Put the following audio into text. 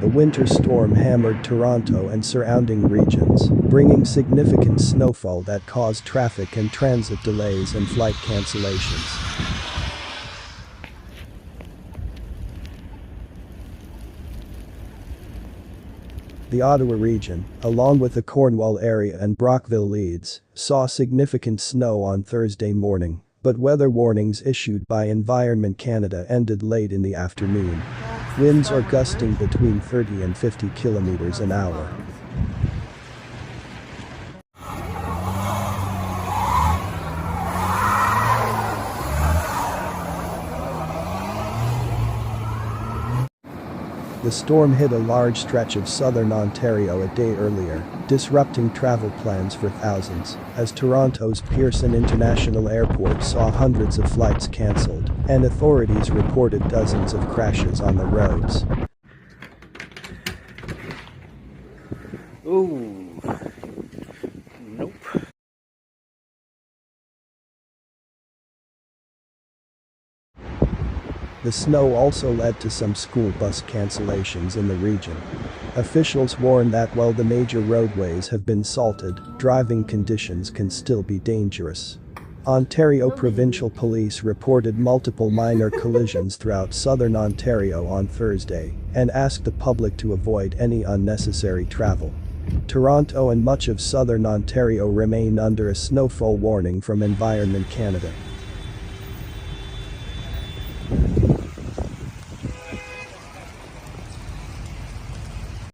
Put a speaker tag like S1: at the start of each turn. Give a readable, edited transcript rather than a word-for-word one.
S1: A winter storm hammered Toronto and surrounding regions, bringing significant snowfall that caused traffic and transit delays and flight cancellations. The Ottawa region, along with the Cornwall area and Brockville-Leeds, saw significant snow on Thursday morning, but weather warnings issued by Environment Canada ended late in the afternoon. Winds are gusting between 30 and 50 kilometers an hour. The storm hit a large stretch of southern Ontario a day earlier, disrupting travel plans for thousands, as Toronto's Pearson International Airport saw hundreds of flights cancelled, and authorities reported dozens of crashes on the roads.
S2: Ooh. Nope.
S1: The snow also led to some school bus cancellations in the region. Officials warn that while the major roadways have been salted, driving conditions can still be dangerous. Ontario Provincial Police reported multiple minor collisions throughout southern Ontario on Thursday and asked the public to avoid any unnecessary travel. Toronto and much of southern Ontario remain under a snowfall warning from Environment Canada.